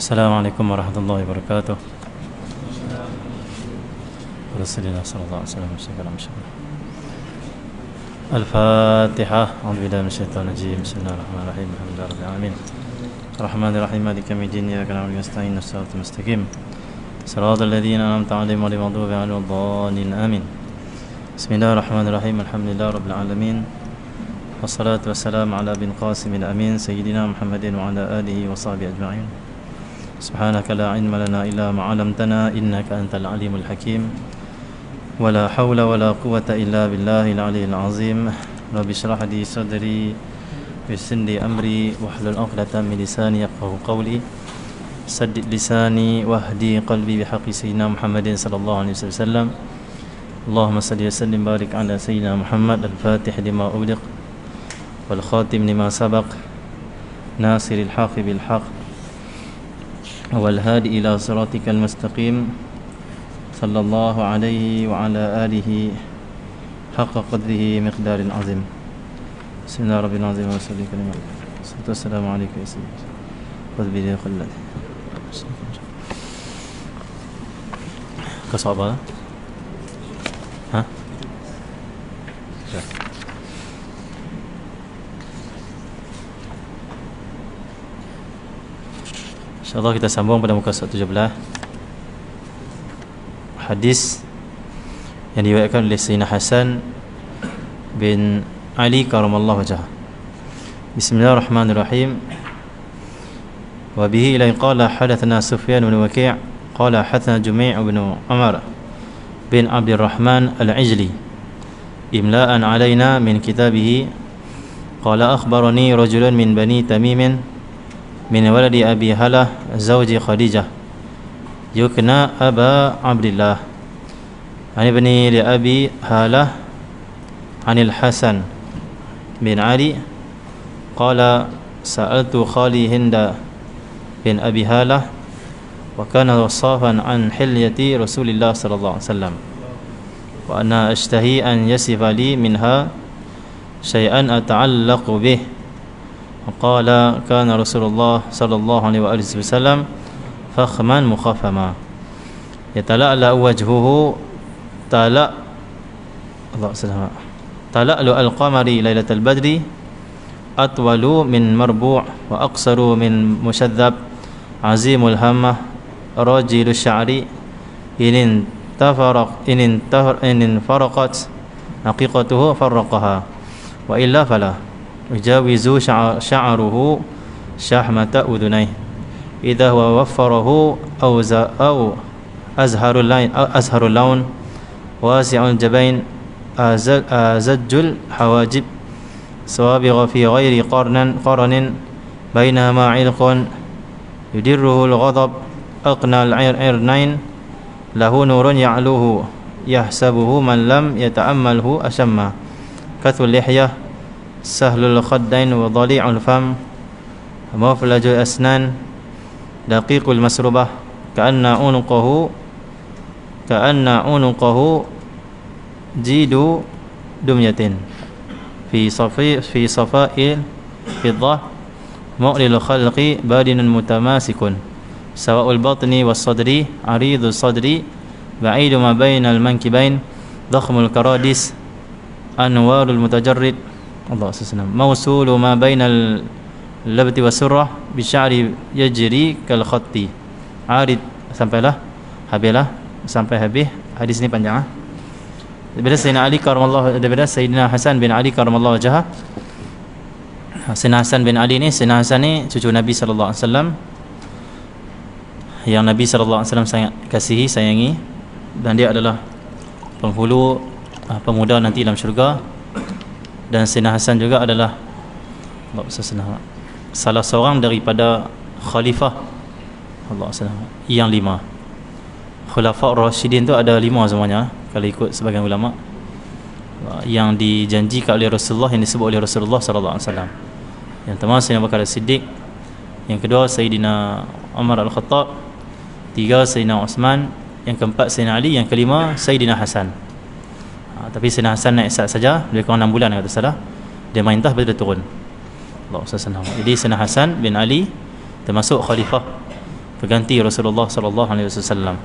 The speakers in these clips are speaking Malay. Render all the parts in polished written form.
Assalamualaikum warahmatullahi wabarakatuh. Rasulullah sallallahu alaihi wasallam. Al-Fatihah. A'udzubillahi minasyaitonir rajim. Bismillahirrahmanirrahim. Alhamdulillahirabbil alamin. Arrahmanir rahim. Maliki yaumiddin. Iyyaka na'budu wa iyyaka nasta'in. Shiratal mustaqim. Shiratal ladzina an'amta 'alaihim ghairil maghdubi 'alaihim waladdallin. Amin. Bismillahirrahmanirrahim. Alhamdulillahirabbil alamin. Wassalatu wassalamu ala bin Qasimil amin sayyidina Muhammadin wa ala alihi wa sahbihi ajma'in. Subhanaka la ilma lana illa ma 'allamtana innaka antal alimul hakim. Wala haula wala quwwata illa billahil aliyyil azim. Rabbi shrah li sadri wa yassir li amri wahlul 'uqdatam min lisani yafqahu qawli. Saddid lisani wahdi qalbi bihaqqi sayyidina Muhammadin sallallahu alaihi wasallam. Allahumma salli wa sallim barik ala sayyidina Muhammad al-Fatih lima ughliq wal khatim lima sabaq nasiril haqqi bil haqq wal hadi ila siratikal mustaqim sallallahu alaihi wa ala alihi haqqa qadrihi miqdaril azim. Bismillahirrahmanirrahim. Wa sallallahu alaihi wa sallam. Assalamu alaikum ya sayyidi qad bi khallad kasaba ha InsyaAllah kita sambung pada muka surat 17. Hadis yang diriwayatkan oleh Sayyidina Hasan bin Ali karamallahu wajhah. Bismillahirrahmanirrahim. Wa bihi ila qala hadatsana Sufyan bin Waki' qala hadatsana Jumi' bin Umar bin Abdurrahman al-Ijli imla'an alaina min kitabihi qala akhbarani rajulun min bani Tamim min waladi Abi Halah zawji Khadijah yukna Aba Abdillah ani bani li Abi Halah anil Hasan bin Ali qala sa'altu khali Hinda bin Abi Halah wa kana wasafan an hilyati Rasulillah sallallahu alaihi wasallam wa ana ashtahi an yasifa li minha syai'an ata'allaqu bih. Qala kana Rasulullah sallallahu alaihi wasallam fakhman mukhaffama yatala'la wajhuhu tala'lu al-qamari lailatal badri atwalu min marbu' wa aqsaru min mushadhab azimul hammah rajilu sya'ri inin faraqat haqiqatuhu farraqaha wa illa fala yujawizu sya'ruhu syahmata udunai idza huwa waffarahu aw azharul laun wasi'ul jabain azajjul hawajib sawabigha fi ghairi qaranin bainahuma 'ilqun yudirruhu al-ghadab aqnal 'irnain lahu nurun ya'luhu yahsabuhu man lam yata'ammalhu ashamma kathul lihyah sahlul khaddain wa dhali'ul fam maflajul asnan daqiqul masrubah ka'anna unuqahu jidu dumyatin fi safa'il fiddah mu'lil khalqi badinun mutamasikun sawa'ul batni was sadri aridul sadri ba'idu ma bainal mankibain dhakhmul karadis anwarul mutajarrid Allah sallallahu mawsulu ma bainal labti wasurrah bi sya'ri yajri kal khatti arid sampailah sampai habis hadis ini panjang daripada Sayyidina Hasan bin Ali karamallahu wajhah. Sayyidina Hasan bin Ali ni, Sayyidina Hasan ni cucu Nabi sallallahu alaihi wasallam yang Nabi sallallahu alaihi wasallam sangat kasihi, sayangi, dan dia adalah penghulu pemuda nanti dalam syurga. Dan Sayyidina Hasan juga adalah salah seorang daripada khalifah Allah yang 5. Khulafa Rasyidin tu ada 5 semuanya kalau ikut sebagian ulama yang dijanjikan oleh Rasulullah, yang disebut oleh Rasulullah sallallahu alaihi wasallam. Yang pertama Sayyidina Abu Bakar As-Siddiq, yang kedua Sayyidina Umar Al-Khattab, 3 Sayyidina Uthman, yang keempat Sayyidina Ali, yang kelima Sayyidina Hasan. Tapi Sayyidina Hasan naik saat saja, lebih kurang 6 bulan kata salah. Dia main tah baru dia turun. Allah SWT. Jadi Sayyidina Hasan bin Ali termasuk khalifah pengganti Rasulullah sallallahu alaihi wasallam.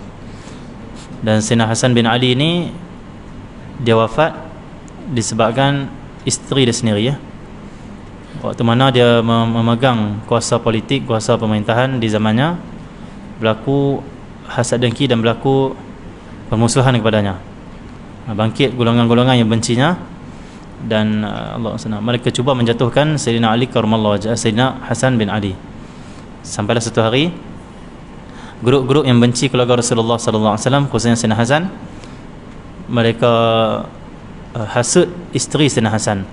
Dan Sayyidina Hasan bin Ali ini dia wafat disebabkan isteri dia sendiri, ya. Waktu mana dia memegang kuasa politik, kuasa pemerintahan di zamannya, berlaku hasad dengki dan berlaku permusuhan kepadanya. Bangkit golongan-golongan yang bencinya, dan Allah SWT, mereka cuba menjatuhkan Sayyidina Ali karramallahu wajhah, Sayyidina Hasan bin Ali. Sampailah satu hari grup-grup yang benci keluarga Rasulullah sallallahu alaihi wasallam, khususnya Sayyidina Hasan, mereka hasud isteri Sayyidina Hasan.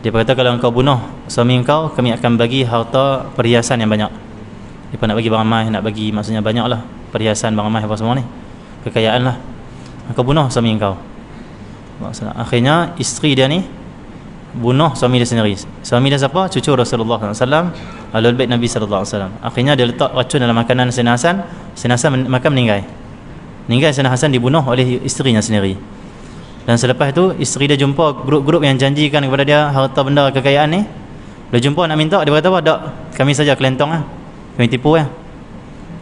Dia berkata, kalau engkau bunuh suami engkau, kami akan bagi harta perhiasan yang banyak. Dia nak bagi barang mahal, nak bagi maksudnya banyak lah, perhiasan, barang mahal, apa semua ni, kekayaan lah. Engkau bunuh suami engkau. Akhirnya isteri dia ni bunuh suami dia sendiri. Suami dia siapa? Cucu Rasulullah SAW, Ahlul Bait Nabi SAW. Akhirnya dia letak racun dalam makanan Sayyidina Hasan. Sayyidina Hasan makan, meninggal. Sayyidina Hasan dibunuh oleh isterinya sendiri. Dan selepas itu isteri dia jumpa grup-grup yang janjikan kepada dia harta benda kekayaan ni. Dia jumpa nak minta, dia berkata apa? Tak, kami saja kelentong lah, kami tipu lah.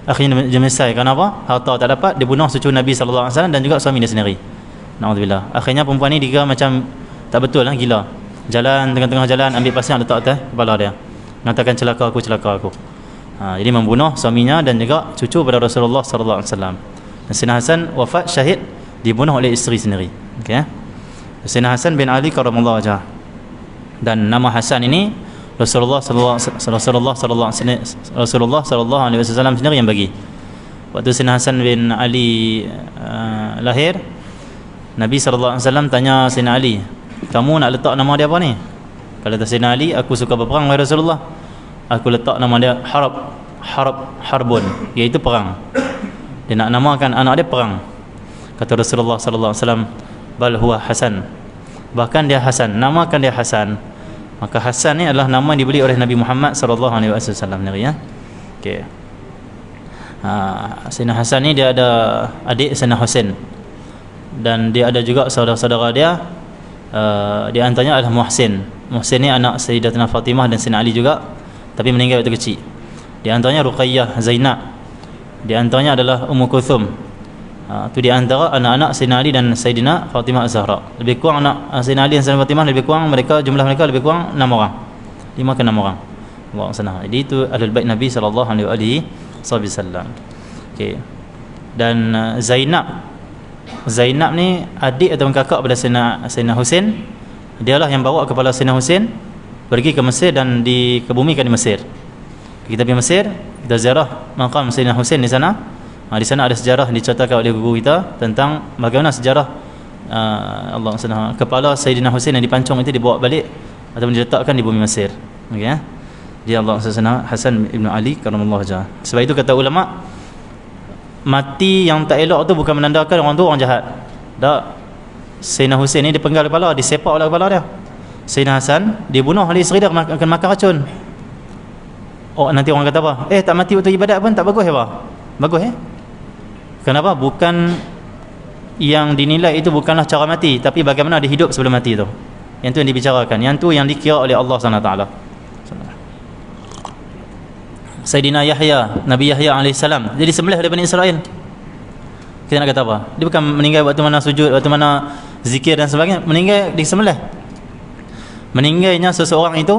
Akhirnya dia menyesal. Kenapa? Harta tak dapat, dia bunuh cucu Nabi SAW dan juga suami dia sendiri. Na'udzubillah. Akhirnya perempuan ni dia macam tak betul lah, gila. Jalan, tengah-tengah jalan ambil pasir letak atas kepala dia, mengatakan celaka aku, celaka aku. Jadi membunuh suaminya dan juga cucu pada Rasulullah SAW. Dan Sayyidina Hasan wafat syahid, dibunuh oleh isteri sendiri. Okey. Sayyidina Hasan bin Ali karramallahu wajhah. Dan nama Hasan ini Rasulullah sallallahu alaihi wasallam sendiri yang bagi. Waktu Sayyidina Hasan bin Ali lahir, Nabi sallallahu alaihi wasallam tanya Sayyidina Ali, kamu nak letak nama dia apa ni? Kalau Sayyidina Ali, aku suka berperang wahai Rasulullah, aku letak nama dia Harbun, iaitu perang. Dia nak namakan anak dia perang. Kata Rasulullah sallallahu alaihi wasallam, bal huwa Hasan, bahkan dia Hasan, namakan dia Hasan. Maka Hasan ni adalah nama yang diberi oleh Nabi Muhammad sallallahu alaihi wasallam ni, ya. Okey. Sayyidina Hasan ni dia ada adik Sayyidina Husain, dan dia ada juga saudara-saudara dia. Di antaranya adalah Muhsin. Muhsin ni anak Sayyidatina Fatimah dan Sayyidina Ali juga, tapi meninggal waktu kecil. Di antaranya Ruqayyah, Zainab. Di antaranya adalah Ummu Kulthum. Itu di antara anak-anak Sayyidina Ali dan Sayyidina Fatimah Az-Zahra. Lebih kurang anak Sayyidina Ali dan Sayyidina Fatimah, lebih kurang mereka, jumlah mereka lebih kurang 6 orang. 5 ke 6 orang. Allah SWT. Jadi itu Ahlul Bait Nabi sallallahu alaihi wasallam. Okey. Dan Zainab ni adik atau kakak pada Sayyidina Husain. Dialah yang bawa kepala Sayyidina Husain pergi ke Mesir dan dikebumikan di Mesir. Kita pergi Mesir, kita ziarah makam Sayyidina Husain di sana. Di sana ada sejarah diceritakan oleh guru kita tentang bagaimana sejarah Allah SWT, kepala Sayyidina Husain yang dipancung itu dibawa balik ataupun diletakkan di bumi Mesir. Okey, ya. Dia Allah SWT, Hasan bin Ali karramallahu wajhah. Sebab itu kata ulama, mati yang tak elok tu bukan menandakan orang tu orang jahat. Tak. Sayyidina Husain ni dipenggal kepala, disepak oleh kepala dia. Sayyidina Hasan dibunuh oleh isteri dia, akan makan racun. Oh, nanti orang kata apa? Tak mati waktu ibadat pun tak bagus, apa? Bagus, Kenapa? Bukan yang dinilai itu bukanlah cara mati, tapi bagaimana dia hidup sebelum mati tu. Yang tu yang dibicarakan. Yang tu yang dikira oleh Allah SWT. Sayyidina Yahya, Nabi Yahya AS, jadi sembelih oleh Bani Israel. Kita nak kata apa? Dia bukan meninggal waktu mana sujud, waktu mana zikir dan sebagainya. Meninggal disembelih. Meninggalnya seseorang itu,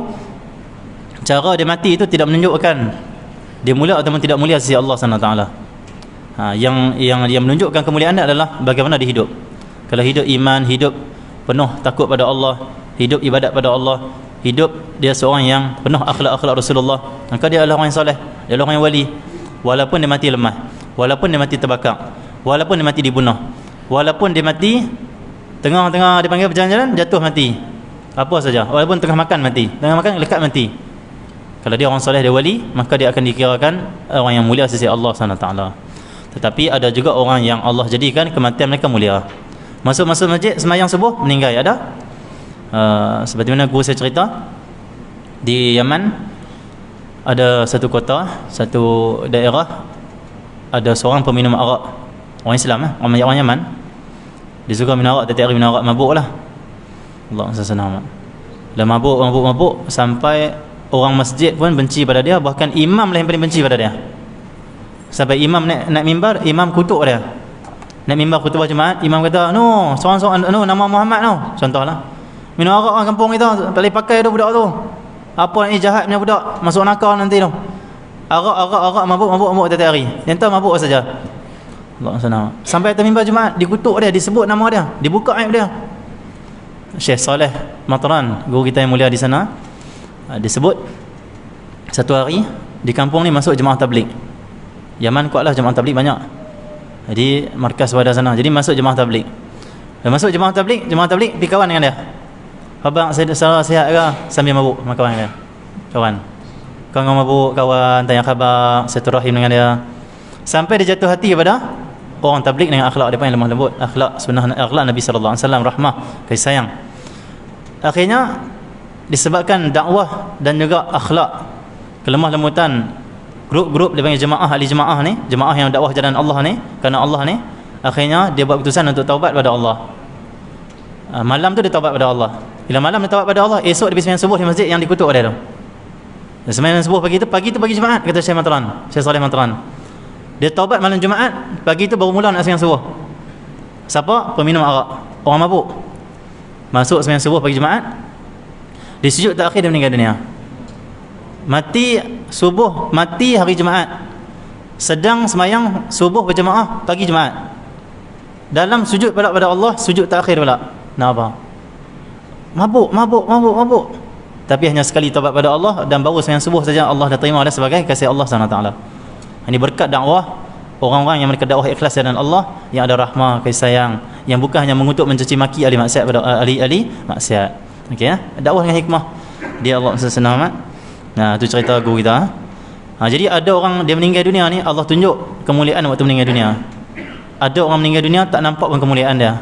cara dia mati itu tidak menunjukkan dia mulia atau tidak mulia sisi Allah SWT. Yang menunjukkan kemuliaan dia adalah bagaimana dia hidup. Kalau hidup iman, hidup penuh takut pada Allah, hidup ibadat pada Allah, hidup dia seorang yang penuh akhlak-akhlak Rasulullah, maka dia adalah orang yang soleh, dia adalah orang yang wali. Walaupun dia mati lemah, walaupun dia mati terbakar, walaupun dia mati dibunuh, walaupun dia mati tengah-tengah dipanggil berjalan-jalan jatuh mati, apa saja, walaupun tengah makan mati, tengah makan lekat mati. Kalau dia orang soleh, dia wali, maka dia akan dikirakan orang yang mulia sisi Allah SWT. Tetapi ada juga orang yang Allah jadikan kematian mereka mulia. Masuk masjid sembahyang subuh meninggal, ada. Seperti mana guru saya cerita, di Yaman ada satu kota, satu daerah, ada seorang peminum arak, orang Islam, orang Yaman. Dia suka minum arak, tiap hari minum arak, mabuk lah. Allah SWT. Dah mabuk sampai orang masjid pun benci pada dia, bahkan imam lah yang paling benci pada dia. Sampai imam naik mimbar, imam kutuk dia. Naik mimbar khutbah Jumaat, imam kata, "No, seorang-seorang nama Muhammad no." Contohlah. Minum arak orang kampung kita, tak boleh pakai tu budak tu. Apa ni jahat punya budak, masuk nakal nanti tu. Arak mabuk tiap hari. Yang tahu mabuk saja. Allah SWT. Sampai atas mimbar Jumaat dikutuk dia, disebut nama dia, dibuka aib dia. Syekh Saleh Matran, guru kita yang mulia di sana, disebut satu hari di kampung ni masuk jemaah tabligh. Yaman kuatlah jemaah tabligh banyak. Jadi markas pada sana. Jadi masuk jemaah tabligh. Dan masuk jemaah tabligh pergi kawan dengan dia. Abang saya sihat ke? Sambil mabuk kawan dia. Kawan mabuk, kawan tanya khabar, silaturahim dengan dia. Sampai dia jatuh hati kepada orang tabligh dengan akhlak dia yang lemah lembut, akhlak sunnah, akhlak Nabi sallallahu alaihi wasallam, rahmah, kasih sayang. Akhirnya disebabkan dakwah dan juga akhlak kelemah lembutan grup-grup dia panggil jemaah, ahli jemaah ni, jemaah yang dakwah jalan Allah ni, kerana Allah ni, akhirnya dia buat keputusan untuk taubat pada Allah. Malam tu dia taubat pada Allah. Bila malam dia taubat pada Allah, esok dia pergi sembahyang subuh di masjid yang dikutuk dia tu. Dia sembahyang subuh pagi tu pagi Jumaat, kata Syekh Matran, Syekh Saleh Matran. Dia taubat malam Jumaat, pagi tu baru mula nak sembahyang subuh. Siapa? Peminum arak, orang mabuk. Masuk sembahyang subuh pagi Jumaat, di sujud terakhir dia meninggal dunia. Mati subuh, mati hari Jumaat, sedang sembahyang subuh berjemaah pagi Jumaat. Dalam sujud pada Allah, sujud terakhir pula. Nak apa? Mabuk. Tapi hanya sekali taubat pada Allah dan baru sembahyang subuh saja Allah dah terima dia sebagai kasih Allah SWT. Ini berkat dakwah orang-orang yang mereka dakwah ikhlas dan Allah, yang ada rahmah, kasih sayang, yang bukan hanya mengutuk mencaci maki ahli maksiat pada ahli maksiat. Okey ya, dakwah dengan hikmah. Dia Allah SWT. Nah, itu cerita guru kita. Jadi ada orang dia meninggal dunia ni, Allah tunjuk kemuliaan waktu meninggal dunia. Ada orang meninggal dunia tak nampak pun kemuliaan dia.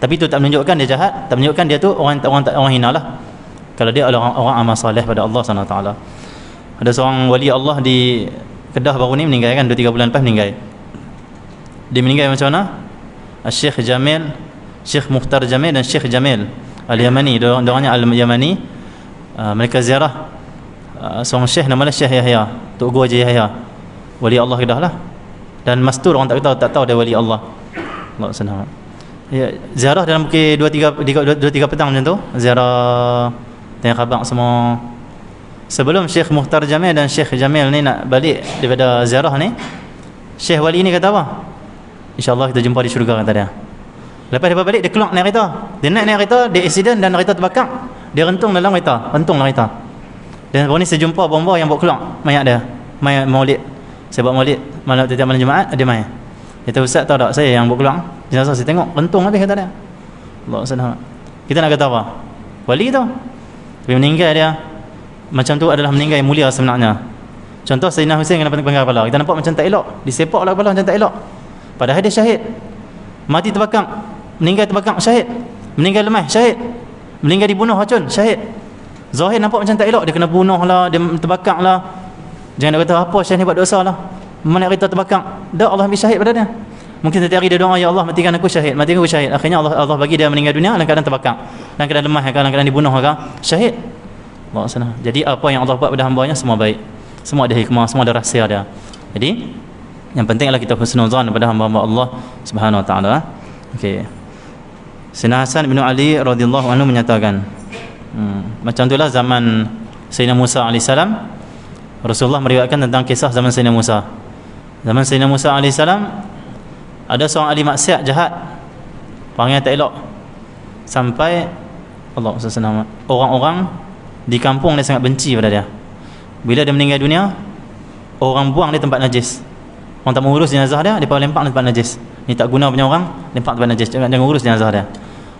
Tapi itu tak menunjukkan dia jahat, tak menunjukkan dia tu orang hina lah. Kalau dia adalah orang amal soleh pada Allah SWT. Ada seorang wali Allah di Kedah baru ni meninggal kan, 2-3 bulan lepas meninggal. Dia meninggal macam mana? Syekh Jamil, Syekh Mukhtar Jamil dan Syekh Jamil Al-Yamani, orangnya Al-Yamani. Mereka ziarah seorang syekh nama dia Syekh Yahya, Tok Guru Haji Yahya, wali Allah Kedah lah. Dan mastur orang tak tahu dia wali Allah. Allah SWT. Ya, ziarah dalam pukul 2-3 petang macam tu, ziarah tanya khabar semua. Sebelum Syekh Mukhtar Jamil dan Syekh Jamil ni nak balik daripada ziarah ni, Syekh wali ni kata apa? InsyaAllah kita jumpa di syurga, kata dia. Lepas dia balik, dia keluar naik kereta. Dia naik kereta, dia accident dan kereta terbakar. Dia rentung dalam kereta, Dan baru ni saya jumpa bomba yang bawa keluar mayat dia, mayat maulid. Saya buat maulid tiap malam Jumaat, dia main. Dia kata, "Ustaz tahu tak, saya yang bawa keluar jenazah, saya tengok rentung habis," kata dia. Allah SWT. Kita nak kata apa? Wali tu. Tapi meninggal dia macam tu adalah meninggal yang mulia sebenarnya. Contoh Sayyidina Husain kena penggal kepala. Kita nampak macam tak elok, disepak lah kepala macam tak elok. Padahal dia syahid. Mati terbakar, meninggal terbakar, syahid. Meninggal lemah, syahid. Meninggal dibunuh racun, syahid. Zahir nampak macam tak elok, dia kena bunuh lah, dia terbakar lah. Jangan nak kata apa syahid ni buat dosa lah, mana kereta terbakar. Dah Allah ambil syahid pada dia. Mungkin setiap hari dia doa, "Ya Allah, matikan aku syahid, matikan aku syahid." Akhirnya Allah bagi dia meninggal dunia dalam keadaan terbakar, dalam keadaan lemah, dalam keadaan dibunuh, syahid. Allah sana. Jadi apa yang Allah buat pada hamba-Nya semua baik. Semua ada hikmah, semua ada rahsia dia. Jadi yang penting adalah kita husnuzan pada hamba-hamba Allah Subhanahu wa taala. Okey. Sayyidina Hasan bin Ali radhiyallahu anhu menyatakan, macam itulah zaman Sayyidina Musa alaihissalam. Rasulullah meriwayatkan tentang kisah zaman Sayyidina Musa. Zaman Sayyidina Musa alaihissalam, ada seorang ahli maksiat jahat, perangai tak elok, sampai Allah SWT, orang-orang di kampung dia sangat benci pada dia. Bila dia meninggal dunia, orang buang dia tempat najis. Orang tak mengurus jenazah dia, dia lempar di tempat najis. Ni tak guna punya orang, lempar tempat najis, jangan urus jenazah dia.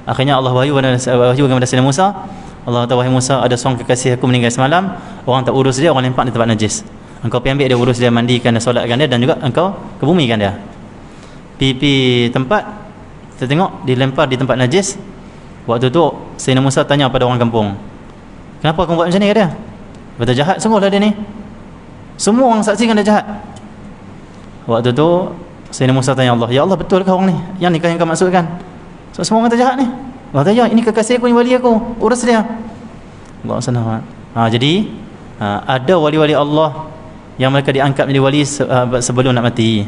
Akhirnya Allah wahyu kepada Sayyidina Musa. Allah kata, "Wahai Musa, ada seorang kekasih aku meninggal semalam, orang tak urus dia, orang lempar di tempat najis. Engkau pergi ambil dia, urus dia, mandikan dia, solatkan dia, dan juga engkau kebumikan dia." Pipi tempat, kita tengok dilempar di tempat najis. Waktu tu Sayyidina Musa tanya pada orang kampung, "Kenapa kamu buat macam ni?" kata dia. Kata, "Jahat sungguhlah dia ni. Semua orang saksikan dia jahat." Waktu tu Sayyidina Musa tanya Allah, "Ya Allah, betul ke orang ni? Yang nikah yang kau maksudkan? So, semua orang kata jahat ni." Allah kata, "Ya, ini kekasih aku, ini wali aku, urus dia." Allah SWT. Jadi ada wali-wali Allah yang mereka diangkat menjadi wali sebelum nak mati.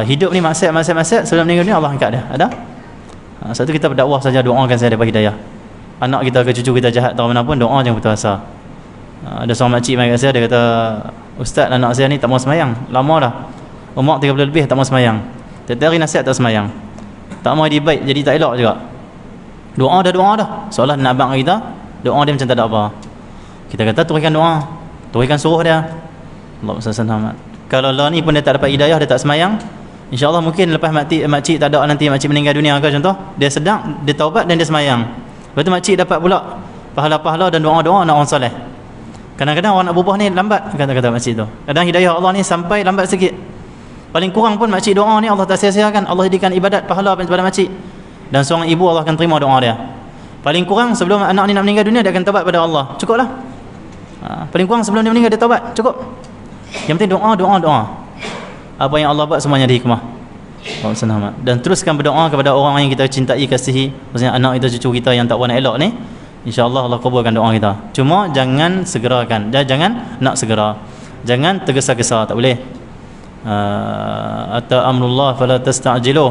Hidup ni maksiat, sebelum meninggal dunia Allah angkat dia. Ada? Sebab tu kita berdakwah saja, doakan saya dapat hidayah. Anak kita ke cucu kita jahat atau mana pun, doa jangan putus asa. Ada seorang makcik mai kat saya, dia kata, "Ustaz, anak saya ni tak mau sembahyang, lama dah. Umur 30 lebih tak mau sembahyang. Tiap hari nasihat tak sembahyang. Tak mau jadi baik, jadi tak elok juga. Doa dah. Seolah nak abang kita, doa dia macam tak ada apa." Kita kata turunkan doa, turunkan suruh dia. Allah SWT. Kalau Allah ni pun dia tak dapat hidayah, dia tak sembahyang, insya-Allah mungkin lepas makcik tak ada, nanti makcik meninggal dunia ke contoh, dia sedang, dia taubat dan dia sembahyang. Lepas tu makcik dapat pula pahala-pahala dan doa-doa anak orang soleh. Kadang-kadang orang nak berubah ni lambat, kata makcik tu. Kadang hidayah Allah ni sampai lambat sikit. Paling kurang pun makcik doa ni Allah tak sia-siakan. Allah jadikan ibadat pahala kepada makcik. Dan seorang ibu Allah akan terima doa dia. Paling kurang sebelum anak ni nak meninggal dunia, dia akan taubat pada Allah. Cukuplah. Paling kurang sebelum dia meninggal dia taubat. Cukup. Yang penting doa. Apa yang Allah buat semuanya ada hikmah. Dan teruskan berdoa kepada orang yang kita cintai, kasihi, maksudnya anak kita, cucu kita yang tak buat nak elok ni, insya-Allah Allah kabulkan doa kita. Cuma jangan segerakan, jangan nak segera, jangan tergesa-gesa, tak boleh. Ata amrullah fala tasta'jilu.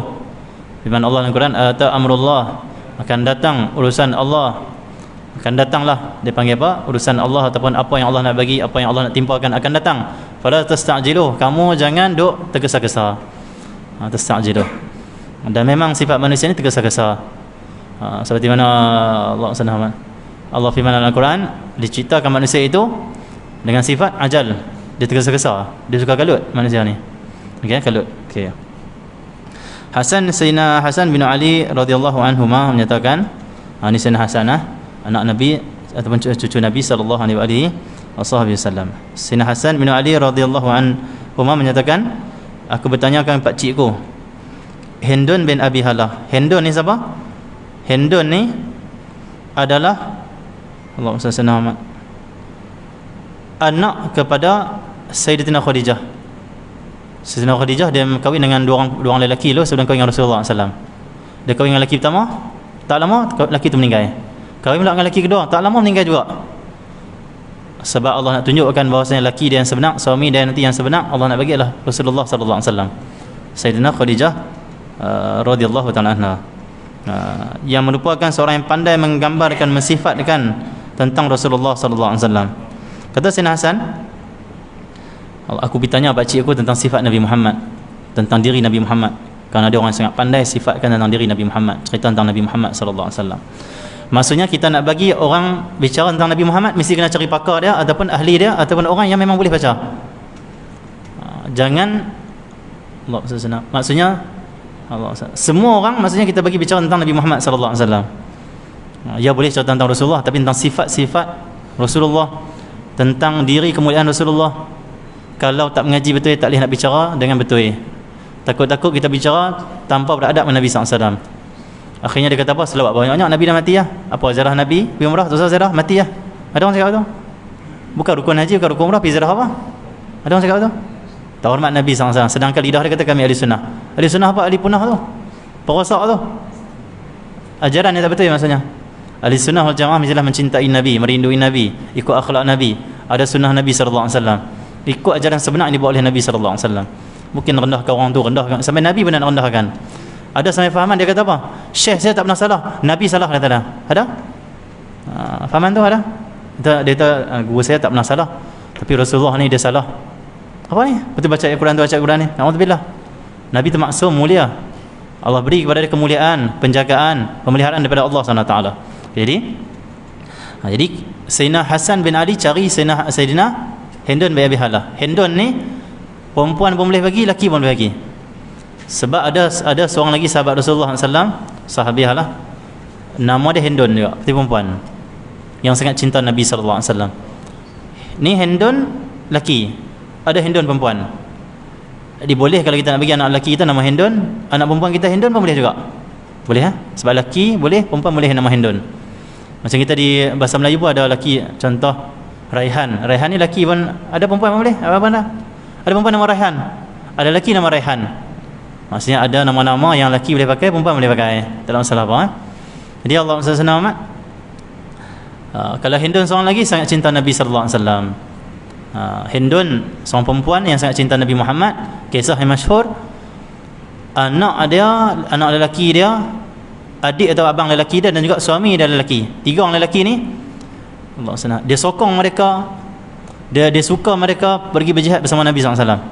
Firman Allah dalam Quran, ata amrullah, akan datang urusan Allah, akan datanglah, dia panggil apa, urusan Allah ataupun apa yang Allah nak bagi, apa yang Allah nak timpakan akan datang. Fala tasta'jilu, kamu jangan duk tergesa-gesa. Tasta'jilu. Dan memang sifat manusia ni tergesa-gesa. Seperti mana Allah firman dalam Al-Quran, diceritakan manusia itu dengan sifat ajal, dia tergesa-gesa, dia suka kalut manusia ni. Okey, kalut. Okey. Sayyidina Hasan bin Ali radhiyallahu anhuma menyatakan, ini Sayyidina Hasan, anak Nabi ataupun cucu Nabi sallallahu alaihi wasallam. Sayyidina Hasan bin Ali radhiyallahu anhuma menyatakan, aku bertanyakan pak cikku, Hindun bin Abi Halah. Hindun ni siapa? Hindun ni adalah Allahumma salli ala Muhammad, anak kepada Sayyidatina Khadijah. Sayyidatina Khadijah dia kahwin dengan dua orang lelaki dulu sebelum kahwin dengan Rasulullah SAW. Dia kahwin dengan lelaki pertama, tak lama lelaki tu meninggal. Kahwin pula dengan lelaki kedua, tak lama meninggal juga. Sebab Allah nak tunjukkan bahawasanya lelaki dia yang sebenar, suami dia nanti yang sebenar, Allah nak bagi adalah Rasulullah sallallahu alaihi wasallam. Sayyidina Khadijah radhiyallahu ta'ala anha, yang merupakan seorang yang pandai menggambarkan, mensifatkan tentang Rasulullah sallallahu alaihi wasallam. Kata Sayyidina Hasan, aku bertanya pak cik aku tentang sifat Nabi Muhammad, tentang diri Nabi Muhammad, kerana dia orang yang sangat pandai sifatkan tentang diri Nabi Muhammad, cerita tentang Nabi Muhammad sallallahu alaihi wasallam. Maksudnya kita nak bagi orang bicara tentang Nabi Muhammad, mesti kena cari pakar dia ataupun ahli dia ataupun orang yang memang boleh baca. Jangan Allah SWT. Maksudnya Allah SWT. Semua orang maksudnya kita bagi bicara tentang Nabi Muhammad sallallahu alaihi wasallam. Ya boleh cerita tentang Rasulullah, tapi tentang sifat-sifat Rasulullah, tentang diri kemuliaan Rasulullah, kalau tak mengaji betul, tak boleh nak bicara dengan betul. Takut-takut kita bicara tanpa beradab dengan Nabi SAW. Akhirnya dia kata apa? Selawat banyak-banyak, Nabi dah mati lah. Apa ziarah Nabi pergi umrah, tu ziarah mati lah. Ada orang cakap tu? Bukan rukun haji, bukan rukun umrah, pergi ziarah apa? Ada orang cakap tu? Tak hormat Nabi SAW. Sedangkan lidah dia kata kami ahli sunnah. Ahli sunnah apa? Ahli punah tu, perosak tu. Ajaran yang tak betul maksudnya. Ahli sunnah wal jamaah mestilah mencintai Nabi, merindui Nabi, ikut akhlak Nabi, ada sunnah Nabi sallallahu alaihi wasallam, ikut ajaran sebenar yang dibawa oleh Nabi sallallahu alaihi wasallam. Mungkin rendahkan orang tu, rendahkan sampai Nabi benar nak rendahkan. Ada sampai fahaman dia kata apa? Syekh saya tak pernah salah, Nabi salah kata dah. Ada? Fahaman tu ada? Dia kata guru saya tak pernah salah, tapi Rasulullah ni dia salah. Apa ni? Betul baca Al-Quran tu, baca Al-Quran ni. Alhamdulillah. Nabi tu maksum, mulia. Allah beri kepada dia kemuliaan, penjagaan, pemeliharaan daripada Allah SWT. Jadi Sayyidina Hasan bin Ali cari Sayyidina Hindun bin Abi Halah. Hindun ni perempuan pun boleh bagi, lelaki pun boleh bagi. Sebab ada seorang lagi sahabat Rasulullah SAW, sahabiah lah, nama dia Hindun juga, seperti perempuan yang sangat cinta Nabi SAW. Ni Hindun lelaki, ada Hindun perempuan. Jadi boleh kalau kita nak bagi anak lelaki kita nama Hindun, anak perempuan kita Hindun pun boleh juga. Boleh ha? Sebab lelaki boleh, perempuan boleh nama Hindun. Macam kita di bahasa Melayu pun ada lelaki, contoh Raihan. Raihan ni lelaki pun ada, perempuan pun boleh. Apa dah? Ada perempuan nama Raihan, ada lelaki nama Raihan. Maksudnya ada nama-nama yang lelaki boleh pakai, perempuan boleh pakai. Tak ada masalah apa. Jadi Allah SWT, kalau Hindun seorang lagi sangat cinta Nabi sallallahu alaihi wasallam. Hindun, seorang perempuan yang sangat cinta Nabi Muhammad, kisah yang masyhur. Anak lelaki dia, adik atau abang lelaki dia, dan juga suami dia lelaki. 3 orang lelaki ni, Allah senang, dia sokong mereka, dia suka mereka pergi berjihad bersama Nabi SAW.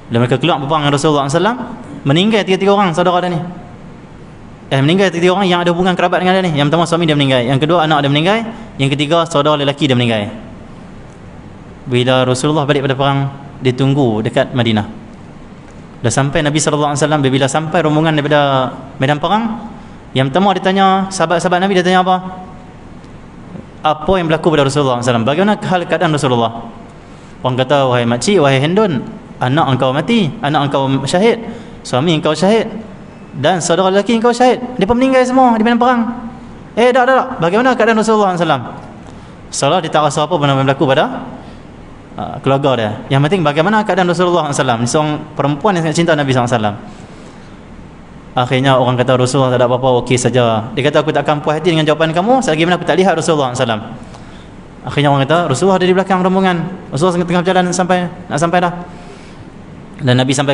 Bila mereka keluar berperang dengan Rasulullah SAW, meninggal 3 orang saudara dia ni. Meninggal 3 orang yang ada hubungan kerabat dengan dia ni. Yang pertama suami dia meninggal, yang kedua anak dia meninggal, yang ketiga saudara lelaki dia meninggal. Bila Rasulullah balik pada perang, dia tunggu dekat Madinah. Dah sampai Nabi SAW, bila sampai rombongan daripada medan perang, yang pertama dia tanya sahabat-sahabat Nabi, dia tanya apa yang berlaku pada Rasulullah SAW, bagaimana hal keadaan Rasulullah. Orang kata, wahai makcik, wahai Hindun, anak engkau mati, anak engkau syahid, suami engkau syahid, dan saudara lelaki engkau syahid. Mereka meninggal semua di medan perang. Tak, bagaimana keadaan Rasulullah SAW? Salah, dia tak rasa apa benda yang berlaku pada keluarga dia. Yang penting bagaimana keadaan Rasulullah SAW. Ini seorang perempuan yang sangat cinta Nabi SAW. Akhirnya orang kata, Rasulullah tak ada apa-apa, okey saja. Dia kata, aku takkan puas hati dengan jawapan kamu selagi mana aku tak lihat Rasulullah SAW. Akhirnya orang kata, Rasulullah ada di belakang rombongan. Rasulullah tengah berjalan nak sampai dah. Dan Nabi sampai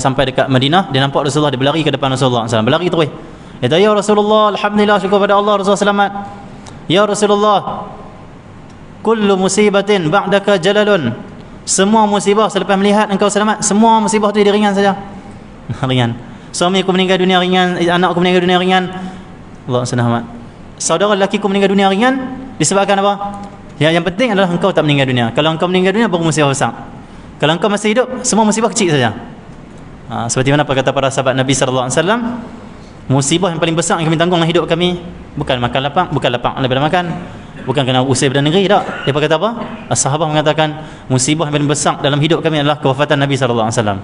sampai dekat Madinah, dia nampak Rasulullah, dia berlari ke depan Rasulullah SAW. Berlari terus. Dia kata, ya Rasulullah, alhamdulillah, syukur pada Allah, Rasulullah selamat. Ya Rasulullah, kullu musibatin ba'daka jalalun. Semua musibah selepas melihat engkau selamat, semua musibah tu dia ringan saja. Ringan. Suami aku meninggal dunia ringan, anak aku meninggal dunia ringan. Allah selamat. Saudara lelaki aku meninggal dunia ringan disebabkan apa? Yang penting adalah engkau tak meninggal dunia. Kalau engkau meninggal dunia baru musibah besar. Kalau engkau masih hidup, semua musibah kecil saja. Seperti mana apa kata para sahabat Nabi sallallahu alaihi wasallam, musibah yang paling besar yang kami tanggung dalam hidup kami bukan lapang daripada makan, bukan kerana usai daripada negeri, tak. Dia kata apa? Sahabat mengatakan musibah yang paling besar dalam hidup kami adalah kewafatan Nabi sallallahu alaihi wasallam.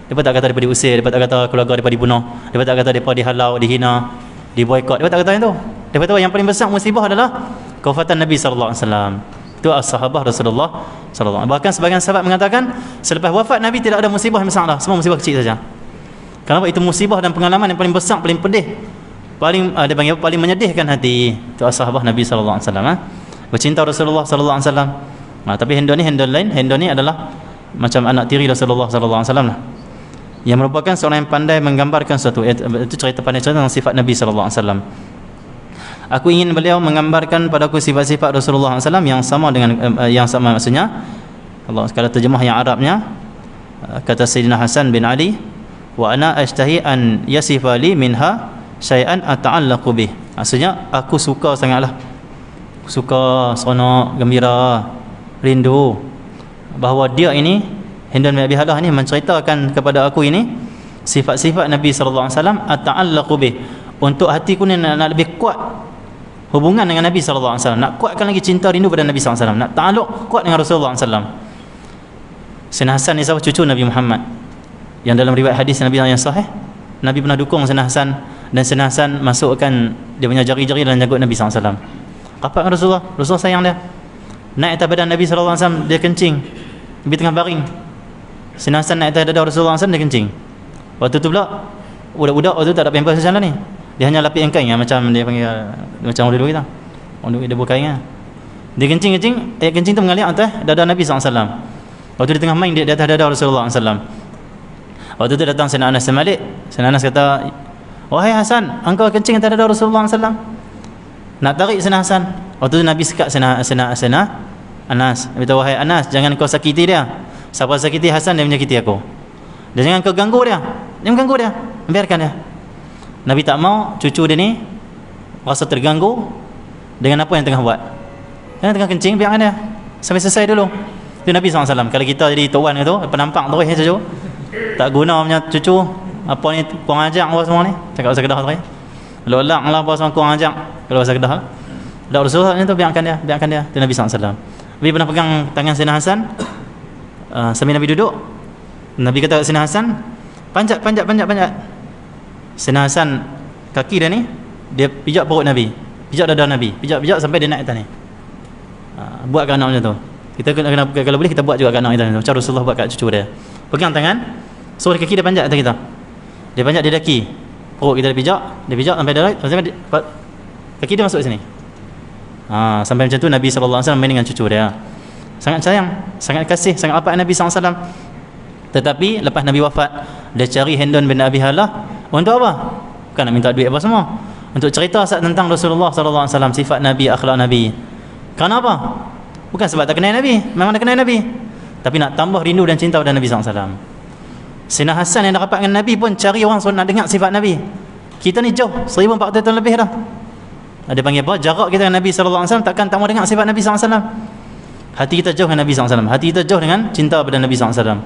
Dia tak kata daripada diusir, dia tak kata keluarga daripada dibunuh, dia tak kata daripada dihalau, dihina, diboikot. Dia tak kata itu. Dia kata yang paling besar musibah adalah kewafatan Nabi sallallahu alaihi wasallam. Itu as-sahabah Rasulullah sallallahu alaihi wasallam. Bahkan sebagian sahabat mengatakan selepas wafat Nabi tidak ada musibah yang besar dah, semua musibah kecil saja. Kenapa? Itu musibah dan pengalaman yang paling besar, paling pedih, dia panggil paling menyedihkan hati. Itu as-sahabah Nabi sallallahu alaihi wasallam. Bercinta Rasulullah sallallahu alaihi wasallam. Tapi Hindun lain. Hindun ni adalah macam anak tiri Rasulullah sallallahu alaihi wasallam lah, yang merupakan seorang yang pandai menggambarkan sesuatu. Itu cerita tentang sifat Nabi sallallahu alaihi wasallam. Aku ingin beliau menggambarkan padaku sifat-sifat Rasulullah SAW yang sama dengan yang sama, maksudnya Allah sekali terjemah yang Arabnya, kata Sayyidina Hasan bin Ali, wa ana ashtahi an yasifa li minha syai'an ata'allaqu bih. Maksudnya aku suka sangatlah, suka, seronok, gembira, rindu bahawa dia ini, Hindun bin Abi Halah ni, menceritakan kepada aku ini sifat-sifat Nabi sallallahu alaihi wasallam, ata'allaqu bih, untuk hatiku ni nak lebih kuat hubungan dengan Nabi sallallahu alaihi wasallam, nak kuatkan lagi cinta rindu pada Nabi sallallahu alaihi wasallam, nak ta'alluq kuat dengan Rasulullah sallallahu alaihi wasallam. Sayyidina Hasan ni siapa? Cucu Nabi Muhammad, yang dalam riwayat hadis Nabi yang sahih, Nabi pernah dukung Sayyidina Hasan, dan Sayyidina Hasan masukkan dia punya jari-jari dalam janggut Nabi sallallahu alaihi wasallam. Rapat dengan Rasulullah sayang dia. Naik atas badan Nabi sallallahu alaihi wasallam, dia kencing. Nabi tengah baring, Sayyidina Hasan naik atas dada Rasulullah sallallahu alaihi wasallam, dia kencing. Waktu tu pula budak-budak waktu tu tak ada pampers macam ni. Dia hanya lapik yang kain, macam dia panggil, macam orang dulu kita. Orang dulu dia buat kain. Dia kencing, kencing tu mengalir atas dada Nabi SAW. Waktu dia tengah main di atas dada Rasulullah SAW. Waktu tu datang Sayyidina Anas Malik. Sayyidina Anas kata, wahai Hasan, engkau kencing atas dada Rasulullah SAW. Nak tarik Sayyidina Hasan. Waktu tu Nabi sekat Sayyidina Anas. Nabi kata, wahai Anas, jangan kau sakiti dia. Siapa sakiti Hasan, dia menyakiti aku. Dan jangan kau ganggu dia. Jangan ganggu dia, biarkan dia. Nabi tak mau cucu dia ni rasa terganggu dengan apa yang tengah buat. Yang tengah kencing, biarkan dia sampai selesai dulu. Itu Nabi SAW. Kalau kita jadi tuan tu, penampak terus cucu, tak guna punya cucu, apa ni, kurang ajar apa semua ni, cakap bahasa Kedah terus, lolak lah apa semua, kurang ajar kalau bahasa Kedah. Tak Rasulullah ni tu, biarkan dia. Itu Nabi SAW. Nabi pernah pegang tangan Sayyidina Hasan sambil Nabi duduk. Nabi kata Sayyidina Hasan, panjat. Sayyidina Hasan, kaki dia ni, dia pijak perut Nabi, pijak dada Nabi, pijak sampai dia naik atas ni. Buat ke anak macam tu. Kita kena, kalau boleh kita buat juga ke anak kita, macam Rasulullah buat kat cucu dia. Pegang tangan, so kaki dia panjat atas kita. Dia panjat di daki, perut kita dia pijak sampai kaki dia masuk sini. Sampai macam tu Nabi SAW main dengan cucu dia. sangat sayang, sangat kasih, sangat rapat Nabi SAW. Tetapi lepas Nabi wafat, dia cari Hindun bin Abi Halah untuk apa? Bukan nak minta duit apa semua, untuk cerita tentang Rasulullah SAW, sifat Nabi, akhlak Nabi. Kerana apa? Bukan sebab tak kenal Nabi, memang dah kenal Nabi, tapi nak tambah rindu dan cinta pada Nabi SAW. Sayyidina Hasan yang dah rapat dengan Nabi pun cari orang nak dengar sifat Nabi. Kita ni jauh 1400 tahun lebih dah. Ada panggil apa? Jarak kita dengan Nabi SAW, takkan tak mau dengar sifat Nabi SAW. Hati kita jauh dengan Nabi SAW, hati kita jauh dengan cinta pada Nabi SAW.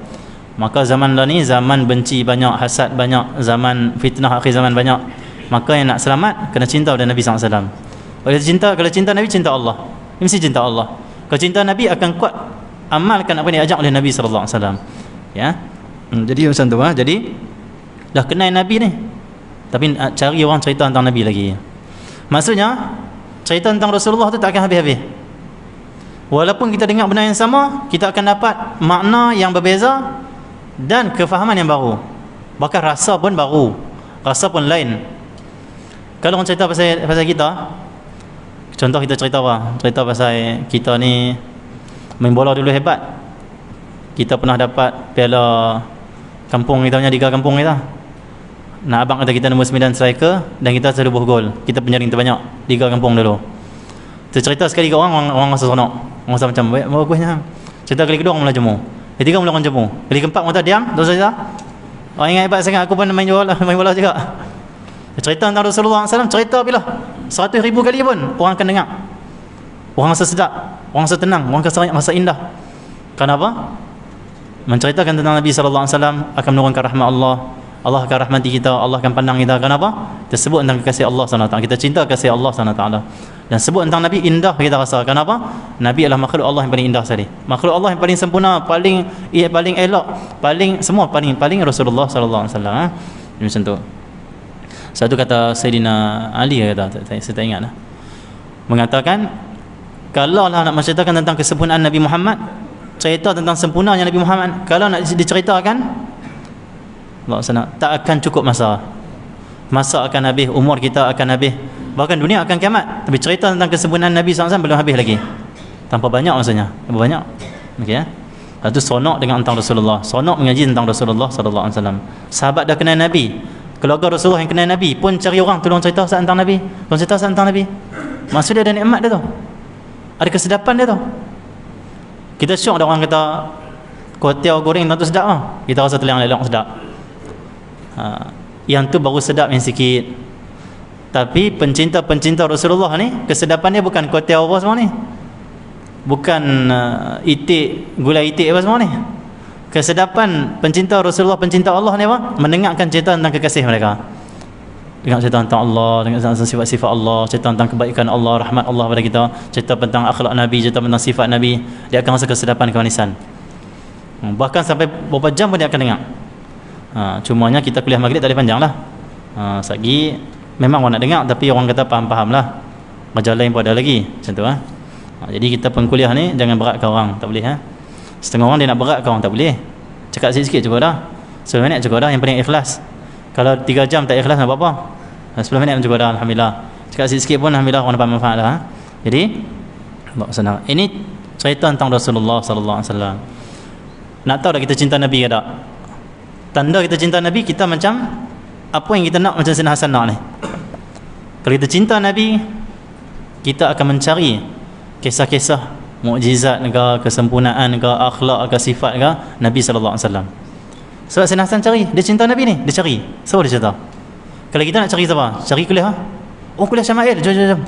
Maka zaman dah ni zaman benci banyak, hasad banyak, zaman fitnah akhir zaman banyak. Maka yang nak selamat kena cinta pada Nabi SAW. Kalau cinta Nabi, cinta Allah. Dia mesti cinta Allah. Kalau cinta Nabi akan kuat amalkan apa yang diajak oleh Nabi SAW. Ya. Jadi macam tu ha? Jadi dah kenal Nabi ni, tapi cari orang cerita tentang Nabi lagi. Maksudnya cerita tentang Rasulullah tu tak akan habis-habis. Walaupun kita dengar benda yang sama, kita akan dapat makna yang berbeza dan kefahaman yang baru. Bahkan rasa pun baru, rasa pun lain. Kalau orang cerita pasal kita, contoh kita cerita apa? Cerita pasal kita ni main bola dulu hebat. Kita pernah dapat piala kampung kita punya, Liga kampung kita. Nak abang kata kita nombor 9 striker dan kita selalu buah gol. Kita penjaring terbanyak Liga kampung dulu. Cerita sekali ke orang rasa seronok. Orang rasa macam bagusnya. Cerita kali kedua orang mula jemu. Kali tiga mula orang jemu. Kali keempat orang tak diam, tak usah. Orang ingat hebat sangat, aku pun main bola juga. Cerita tentang Rasulullah SAW, cerita bila 100,000 kali pun orang akan dengar. Orang rasa sedap, orang rasa tenang, orang rasa indah. Kenapa? Menceritakan tentang Nabi SAW akan menurunkan rahmat Allah. Allah akan rahmati kita, Allah akan pandang kita. Kenapa? Kita sebut tentang kasih Allah SWT, kita cinta kasih Allah SWT. Dan sebut tentang Nabi, indah kita rasa. Kenapa? Nabi adalah makhluk Allah yang paling indah sekali, makhluk Allah yang paling sempurna, paling elok, paling semua, paling Rasulullah SAW. Macam tu. Satu kata Sayyidina Ali kata, saya tak ingat lah, mengatakan kalau lah nak menceritakan tentang kesempurnaan Nabi Muhammad, cerita tentang sempurnanya Nabi Muhammad, kalau nak diceritakan Allah sana, tak akan cukup masa akan habis, umur kita akan habis, bahkan dunia akan kiamat. Tapi cerita tentang kesempurnaan Nabi SAW belum habis lagi, tanpa banyak maksudnya, tanpa banyak. Okey ya. Lepas tu sonok dengan tentang Rasulullah, sonok mengaji tentang Rasulullah SAW. Sahabat dah kenal Nabi, keluarga Rasulullah yang kenal Nabi pun cari orang tolong cerita tentang Nabi, tolong cerita tentang Nabi. Maksud dia ada nikmat dia tu, ada kesedapan dia tu. Kita syok ada orang kata kuatiau goreng tak tu sedap lah, kita rasa telang lelong sedap. Yang tu baru sedap yang sikit. Tapi pencinta Rasulullah ni, kesedapannya bukan kuatiau apa semua ni, bukan itik, gulai itik apa semua ni. Kesedapan pencinta Rasulullah, pencinta Allah ni apa? Mendengarkan cerita tentang kekasih mereka, dengar cerita tentang Allah, dengar tentang sifat-sifat Allah, cerita tentang kebaikan Allah, rahmat Allah pada kita, cerita tentang akhlak Nabi, cerita tentang sifat Nabi. Dia akan rasa kesedapan, kemanisan. Bahkan sampai beberapa jam pun dia akan dengar. Cumanya kita kuliah maghrib tak boleh panjang lah. Sagi memang orang nak dengar, tapi orang kata faham-faham lah, kerja lain pun ada lagi macam tu. Jadi kita pengkuliah ni jangan beratkan orang, tak boleh. Setengah orang dia nak beratkan orang, tak boleh. Cakap sikit-sikit cukup dah, 10 minit cukup dah, yang paling ikhlas. Kalau 3 jam tak ikhlas nak buat apa? 10 minit cukup dah, Alhamdulillah. Cakap sikit-sikit pun Alhamdulillah orang dapat manfaat dah. Jadi senang. Ini cerita tentang Rasulullah SAW. Nak tahu dah kita cinta Nabi ke tak? Tanda kita cinta Nabi, kita macam apa yang kita nak, macam Sayyidina Hasan nak ni. Kalau kita cinta Nabi, kita akan mencari kisah-kisah mukjizat ke, kesempurnaan ke, akhlak ke, sifat ke Nabi SAW. Sebab Sayyidina Hasan cari, dia cinta Nabi ni, dia cari. Siapa dia cerita? Kalau kita nak cari siapa? Cari kuliah. Oh kuliah Syama'il, jom.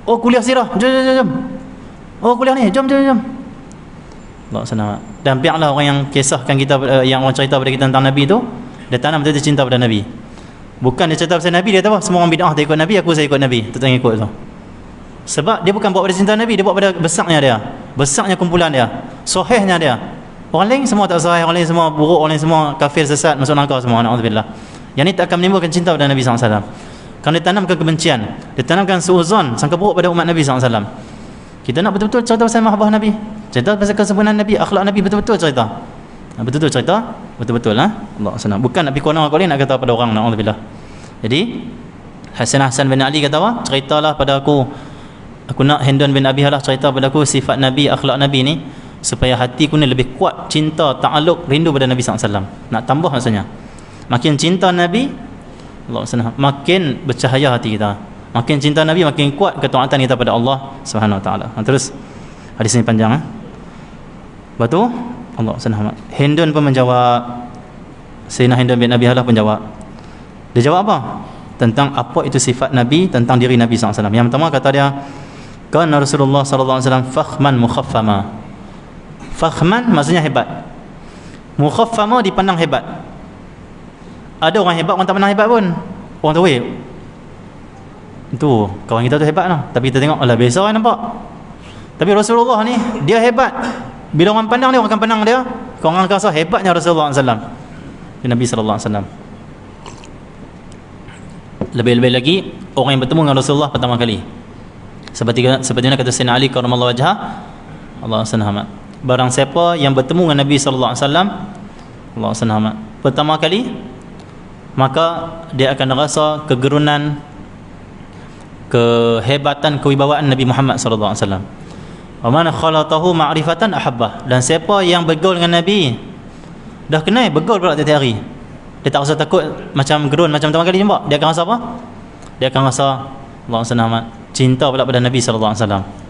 Oh kuliah sirah, jom. Oh kuliah ni, jom. Allah senang. Dan biarlah orang yang kisahkan kita, yang orang cerita pada kita tentang Nabi tu, dia tanam betul-betul cinta pada Nabi. Bukan dia cerita pasal Nabi, dia kata semua orang bid'ah tak ikut Nabi, aku saya ikut Nabi, tak ikut tu. Sebab dia bukan buat pada cinta Nabi, dia buat pada besarnya kumpulan dia, sahihnya dia. Orang lain semua tak sahih, orang lain semua buruk, orang lain semua kafir, sesat, masuk neraka semua, na'udzubillah. Yang ni tak akan menimbulkan cinta pada Nabi SAW. Kalau dia tanamkan kebencian, dia tanamkan suuzon, sangka buruk pada umat Nabi SAW. Kita nak betul-betul cerita pasal mahabbah Nabi, cerita pasal kesempurnaan Nabi, akhlak Nabi, betul-betul cerita. Betul-betul Allah senang. Bukan nak pergi konon kau nak kata pada orang, na'udzubillah. Jadi Hasan bin Ali kata apa? Ceritalah pada aku Aku nak Hindun bin Abi Halah cerita pada aku sifat Nabi, akhlak Nabi ni, supaya hatiku ni lebih kuat cinta, ta'alluq, rindu pada Nabi SAW. Nak tambah maksudnya, makin cinta Nabi Allah SWT, makin bercahaya hati kita. Makin cinta Nabi, makin kuat ketaatan kita pada Allah Subhanahu Wa Taala. Terus hadis ini panjang. Lepas tu Allah SWT, Hindun pun menjawab, Sayyidina Hindun bin Abi Halah pun jawab. Dia jawab apa? Tentang apa itu sifat Nabi, tentang diri Nabi SAW. Yang pertama kata dia, kana Rasulullah SAW fakhman mukhaffama. Fakhman maksudnya hebat, mukhaffama dipandang hebat. Ada orang hebat, orang tak pandang hebat pun. Orang tahu itu kawan kita tu hebat lah, tapi kita tengok alah biasa kan nampak. Tapi Rasulullah ni dia hebat. Bila orang pandang dia, orang akan pandang dia, orang akan rasa hebatnya Rasulullah SAW, Nabi SAW. Lebih-lebih lagi orang yang bertemu dengan Rasulullah pertama kali, seperti mana kata Sayyidina Ali karramallahu wajhah, Allah SWT, barang siapa yang bertemu dengan Nabi SAW Allah SWT pertama kali, maka dia akan rasa kegerunan, kehebatan, kewibawaan Nabi Muhammad SAW. Wa man khalatahu ma'rifatan ahabbah. Dan siapa yang bergaul dengan Nabi, dah kenal, bergaul pula tiap-tiap hari, dia tak rasa takut macam gerun macam pertama kali jumpa. Dia akan rasa apa? Dia akan rasa Allah SWT cinta pula pada Nabi SAW.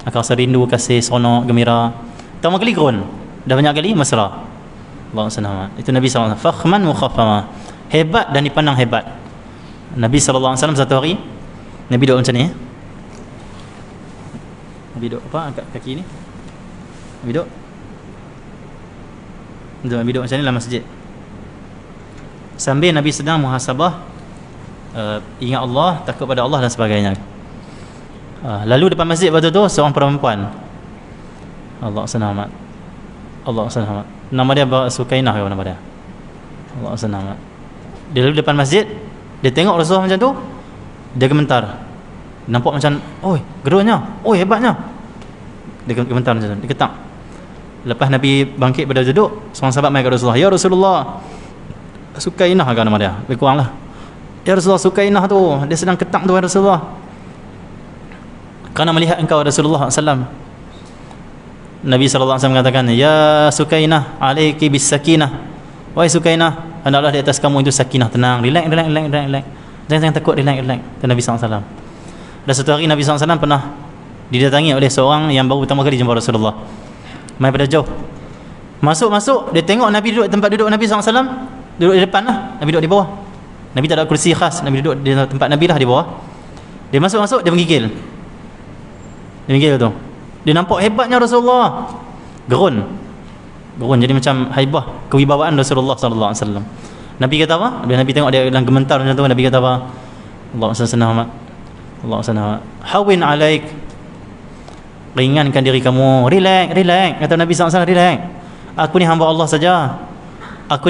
Akan rasa rindu, kasih, seronok, gembira. Pertama kali gerun, dah banyak kali mesra. Allah SWT, itu Nabi SAW. Fakhman mukhaffama, hebat dan dipandang hebat. Nabi SAW satu hari Nabi duduk macam ni. Nabi duduk apa? Angkat kaki ni. Nabi duduk. Nabi duduk macam ni dalam masjid. Sambil Nabi sedang muhasabah, ingat Allah, takut pada Allah dan sebagainya. Lalu depan masjid waktu tu seorang perempuan. Allah SWT, Allah SWT, nama dia Sukainah ke nama dia? Allah SWT. Dia lalu depan masjid, dia tengok Rasulullah macam tu, dia gementar. Nampak macam, oi, gerunnya, oi, hebatnya. Dia gementar macam tu, dia ketak. Lepas Nabi bangkit pada duduk, seorang sahabat mai ke Rasulullah, ya Rasulullah, Sukainah ke nama dia, lebih kurang lah. Ya Rasulullah, Sukainah tu, dia sedang ketak tu, ya Rasulullah, kerana melihat engkau Rasulullah SAW. Nabi SAW mengatakan, ya Sukainah, alaiki bis sakinah. Wahai Sukainah, hendaklah di atas kamu itu sakinah, tenang, relax. Jangan takut, relax. Itu Nabi SAW. Dan satu hari Nabi SAW pernah didatangi oleh seorang yang baru pertama kali jumpa Rasulullah, mai pada jauh. Masuk, dia tengok Nabi duduk tempat duduk Nabi SAW, duduk di depan lah, Nabi duduk di bawah. Nabi tak ada kursi khas, Nabi duduk di tempat Nabi lah, di bawah. Dia masuk, dia menggigil. Tu dia nampak hebatnya Rasulullah, gerun, jadi macam haibah, kewibawaan Rasulullah SAW. Nabi kata apa? Bila Nabi tengok dia dalam gementar macam tu, Nabi kata apa? Allah SWT, hawin alaik, ringankan diri kamu, relax. Kata Nabi SAW, relax. Aku ni hamba Allah saja. Aku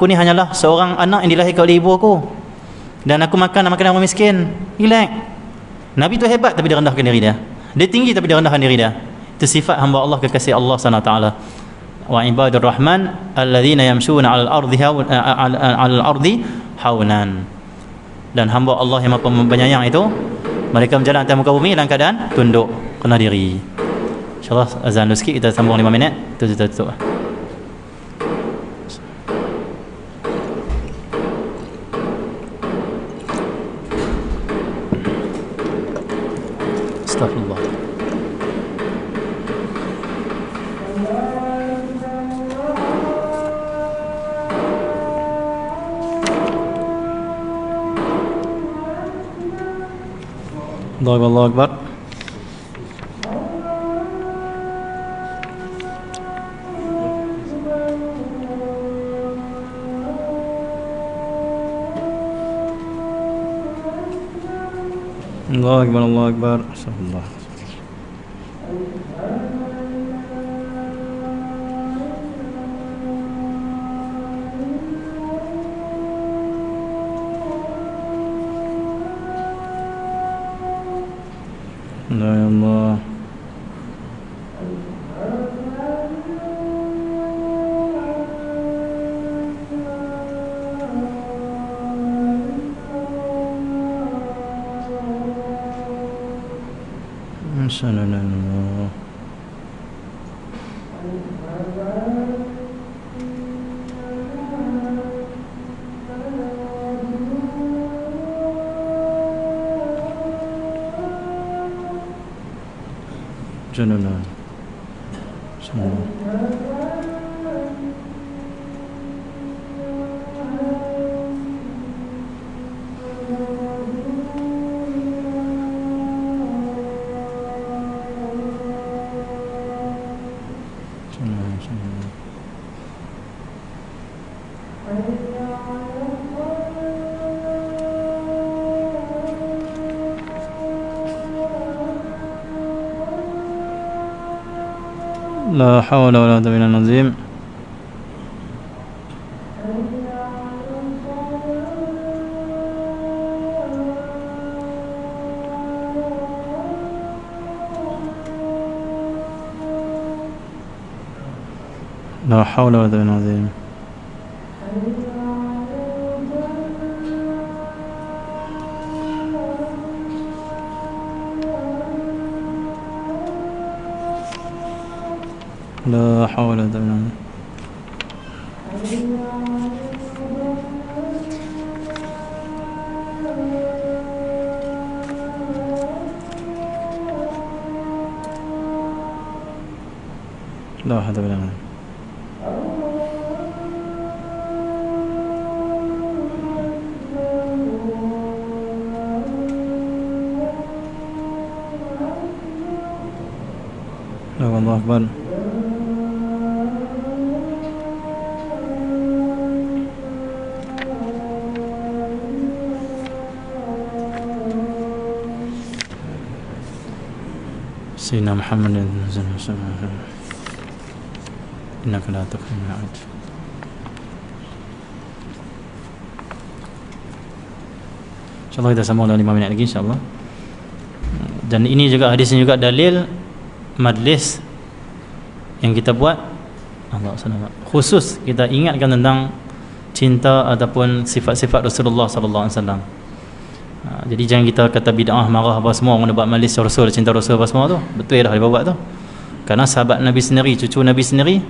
ni hanyalah seorang anak yang dilahirkan oleh ibu aku, dan aku makan orang miskin. Relax. Nabi tu hebat tapi dia rendahkan diri dia. Dia tinggi tapi dia rendahkan diri dia. Itu sifat hamba Allah, kekasih Allah SWT. Wa ibadur rahman alladzina yamshuna 'alal ardi haunan. Dan hamba Allah yang Maha Penyayang itu, mereka berjalan atas muka bumi dalam keadaan tunduk, rendah diri. InsyaAllah azan dulu sikit, kita sambung 5 minit. Itu kita tutup. Astagfirullah. Allahu Akbar. Allahu Akbar. Astagfirullah. Ya Allah. Sananallah. Sananallah. لا حول ولا قوة إلا بالله. لا حول ولا قوة إلا بالله. لا حول ولا قوة إلا بالله. لا حول ولا قوة. الله أكبر. سيدنا محمد إنك لا تخلف الميعاد. InsyaAllah kita sambung dalam 5 minit lagi insyaAllah. Dan ini juga hadisnya juga dalil majlis yang kita buat Allah SWT khusus kita ingatkan tentang cinta ataupun sifat-sifat Rasulullah SAW. Jadi jangan kita kata bid'ah, marah apa semua orang buat majlis Rasul, cinta Rasul apa semua tu. Betul dah dia buat tu. Kerana sahabat Nabi sendiri, cucu Nabi sendiri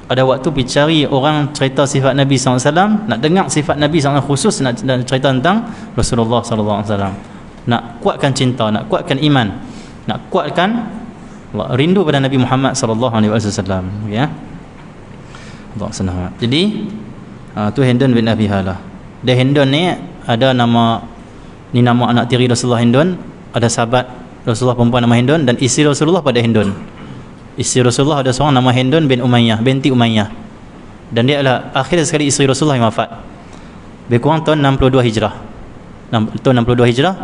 ada waktu pergi cari orang cerita sifat Nabi SAW, nak dengar sifat Nabi SAW khusus, nak cerita tentang Rasulullah SAW. Nak kuatkan cinta, nak kuatkan iman, nak kuatkan rindu pada Nabi Muhammad SAW. Ya. Allah SWT. Jadi tu Hindun bin Abi Halah. Dia Hindun ni ada nama, ni nama anak tiri Rasulullah Hindun. Ada sahabat Rasulullah perempuan nama Hindun, dan isteri Rasulullah pada Hindun. Isteri Rasulullah ada seorang nama Hindun bin Umayyah, binti Umayyah. Dan dia adalah akhir sekali isteri Rasulullah yang wafat. Lebih kurang tahun 62 Hijrah. Tahun 62 Hijrah.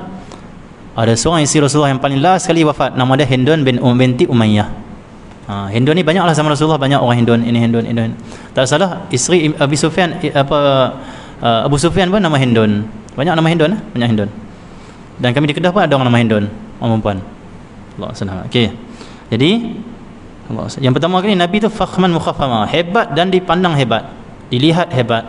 Ada seorang isteri Rasulullah yang paling last sekali wafat, nama dia Hindun binti Umayyah. Hindun ni banyaklah sama Rasulullah, banyak orang Hindun, ini Hindun. Tak salah isteri Abu Sufyan Abu Sufyan pun nama Hindun. Banyak nama Hindun, banyak Hindun. Dan kami di Kedah pun ada orang nama Hindun, orang perempuan. Allah SWT. Okey. Jadi yang pertama kali Nabi tu fakhman mukhaffama, hebat dan dipandang hebat, dilihat hebat.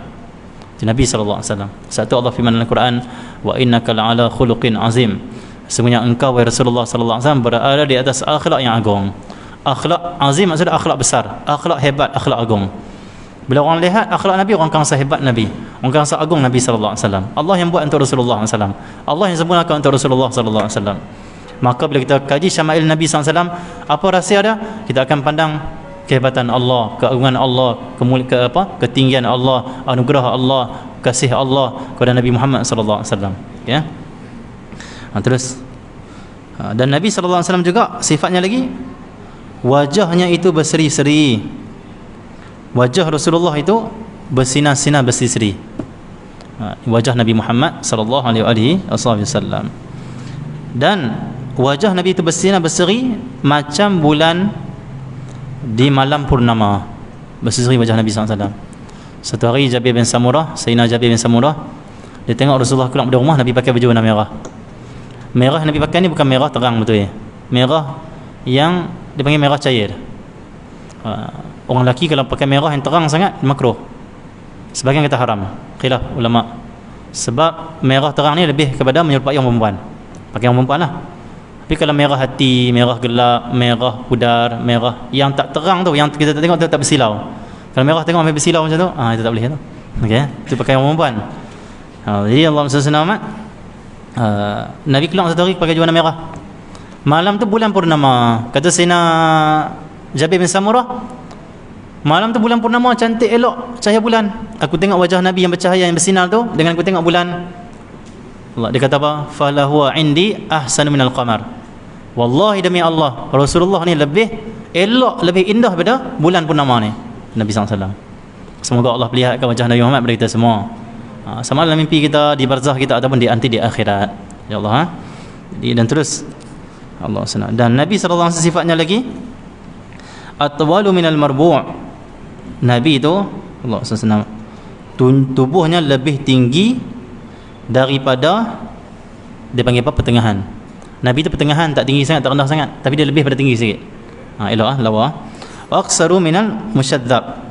Itu Nabi SAW. Satu Allah firman dalam Al-Quran, wa innaka la'ala khuluqin azim. Sebenarnya engkau wahai Rasulullah SAW berada di atas akhlak yang agung. Akhlak azim maksudnya akhlak besar, akhlak hebat, akhlak agung. Bila orang lihat akhlak Nabi, orang akan rasa hebat Nabi, orang akan rasa agung Nabi SAW. Allah yang buat untuk Rasulullah SAW, Allah yang sempurnakan untuk Rasulullah SAW. Maka bila kita kaji syama'il Nabi SAW, apa rahsia dia? Kita akan pandang kehebatan Allah, keagungan Allah, ketinggian Allah, anugerah Allah, kasih Allah kepada Nabi Muhammad SAW. Ya. Terus dan Nabi SAW juga sifatnya lagi, wajahnya itu berseri-seri. Wajah Rasulullah itu bersinar-sinar, berseri-seri. Wajah Nabi Muhammad SAW. Dan wajah Nabi itu bersinar berseri macam bulan di malam purnama. Berseri wajah Nabi SAW. Satu hari Jabir bin Samurah, Sayyidina Jabir bin Samurah, dia tengok Rasulullah pulang dari rumah, Nabi pakai baju warna merah. Merah Nabi pakai ni bukan merah terang betul ya. Merah yang dipanggil merah cair. Orang lelaki kalau pakai merah yang terang sangat makruh. Sebagian kata haram, khilaf ulama. Sebab merah terang ni lebih kepada menyerupai orang perempuan. Pakai orang perempuan lah. Tapi kalau merah hati, merah gelap, merah pudar, merah yang tak terang tu, yang kita tak tengok tu tak bersilau. Kalau merah tengok sampai bersilau macam tu, itu tak boleh tu. Okey, itu pakai orang perempuan. Jadi Allah SWT, Nabi keluar satu hari pakai warna merah. Malam tu bulan purnama. Kata Sayyidina Jabir bin Samurah, malam tu bulan purnama, cantik elok cahaya bulan. Aku tengok wajah Nabi yang bercahaya, yang bersinar tu, dengan aku tengok bulan. Allah, dia kata apa? Falahu indi ahsanu minal qamar. Wallahi demi Allah, Rasulullah ni lebih elok, lebih indah daripada bulan purnama ni. Nabi SAW. Semoga Allah perlihatkan wajah Nabi Muhammad kepada kita semua. Sama dalam mimpi kita, di barzah kita, ataupun di akhirat. Ya Allah. Dan terus Allah SWT. Dan Nabi SAW sifatnya lagi atwalu minal marbu'. Nabi itu Allah SWT, tubuhnya lebih tinggi daripada, dia panggil apa, pertengahan. Nabi itu pertengahan, tak tinggi sangat, tak rendah sangat, tapi dia lebih pada tinggi sikit. Elok lawa. Wa aqsaru minal musyadzab.